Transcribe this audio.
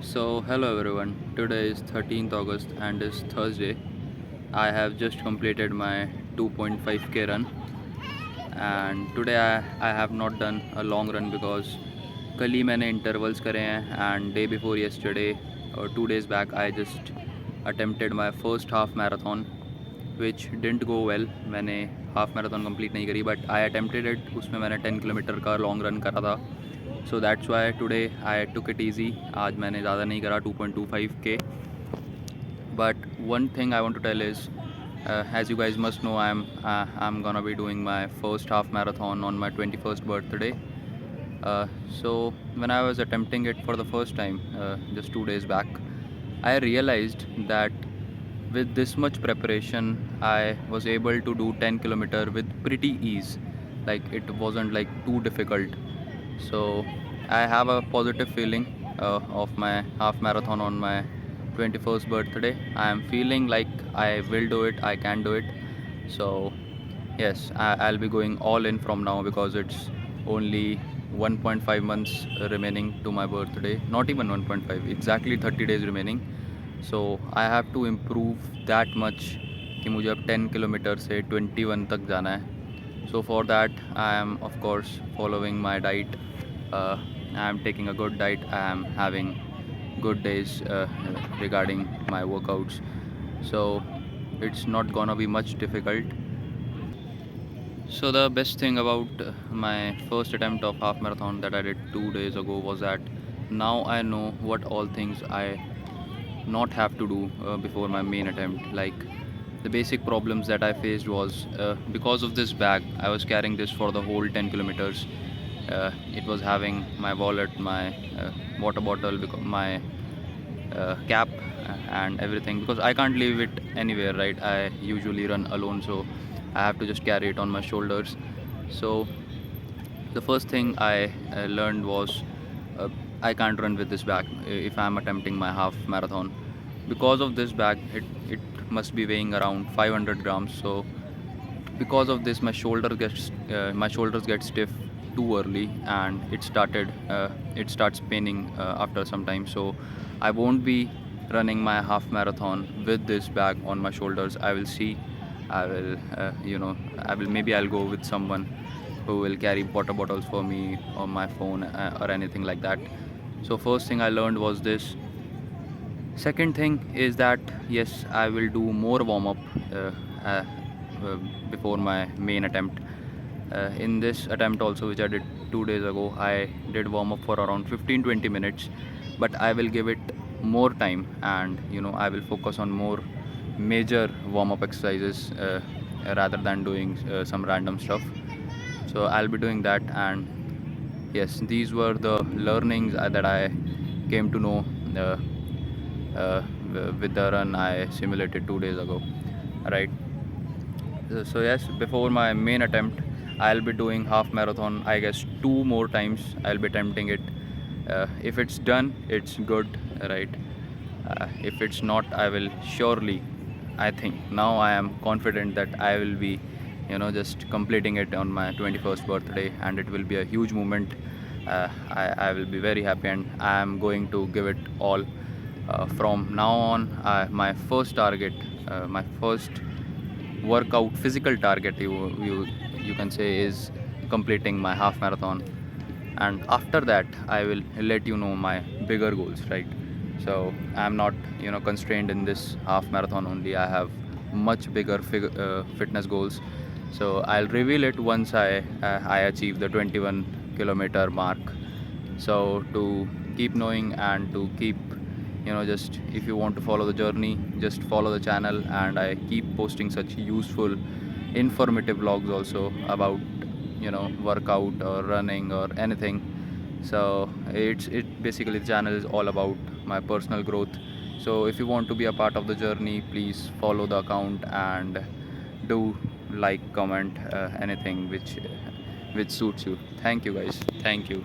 So, hello everyone. Today is 13th August and is Thursday. I have just completed my 2.5k run, and today I have not done a long run because कल ही मैंने intervals करे हैं and day before yesterday or 2 days back I just attempted my first half marathon which didn't go well. मैंने half marathon complete नहीं करी but I attempted it. उसमें मैंने 10 kilometre का long run करा था. So that's why today I took it easy. आज मैंने ज़्यादा नहीं करा 2.25k. But one thing I want to tell is, as you guys must know, I'm gonna be doing my first half marathon on my 21st birthday. So when I was attempting it for the first time, just 2 days back, I realized that with this much preparation, I was able to do 10 kilometer with pretty ease. Like it wasn't like too difficult. So I have a positive feeling of my half marathon on my 21st birthday. I am feeling like I will do it, I can do it. So yes, I'll be going all in from now because it's only 1.5 months remaining to my birthday. Not even 1.5, exactly 30 days remaining. So I have to improve that much कि मुझे अब 10 kilometre से 21 तक जाना है. So for that I am of course following my diet. I am taking a good diet. I am having good days regarding my workouts. So it's not gonna be much difficult. So the best thing about my first attempt of half marathon that I did 2 days ago was that now I know what all things I not have to do before my main attempt. Like the basic problems that I faced was because of this bag. I was carrying this for the whole 10 kilometers. It was having my wallet, my water bottle, my cap, and everything because I can't leave it anywhere, right? I usually run alone, so I have to just carry it on my shoulders. So the first thing I learned was I can't run with this bag if I'm attempting my half marathon. Because of this bag, it must be weighing around 500 grams. So because of this, my shoulders get stiff too early, and it starts paining after some time. So I won't be running my half marathon with this bag on my shoulders. I will see. I will, I will maybe I'll go with someone who will carry water bottles for me or my phone or anything like that. So first thing I learned was this. Second thing is that yes, I will do more warm up uh, before my main attempt. In this attempt also, which I did 2 days ago, I did warm up for around 15-20 minutes, but I will give it more time, and I will focus on more major warm up exercises rather than doing some random stuff. So I'll be doing that, and yes, these were the learnings that I came to know uh, with the run I simulated 2 days ago, right? So yes, before my main attempt, I'll be doing half marathon. I guess 2 more times I'll be attempting it. If it's done, it's good, right? If it's not, I will surely. I think now I am confident that I will be, just completing it on my 21st birthday, and it will be a huge moment. I will be very happy, and I am going to give it all. From now on, my first target, my first workout physical target, you can say, is completing my half marathon, and after that I will let you know my bigger goals, right? So I'm not constrained in this half marathon only. I have much bigger fitness goals. So I'll reveal it once I achieve the 21 kilometer mark. So to keep knowing and to keep, just if you want to follow the journey, just follow the channel, and I keep posting such useful, informative vlogs also about workout or running or anything. So it basically, the channel is all about my personal growth. So if you want to be a part of the journey, please follow the account and do like, comment anything which suits you. Thank you guys. Thank you.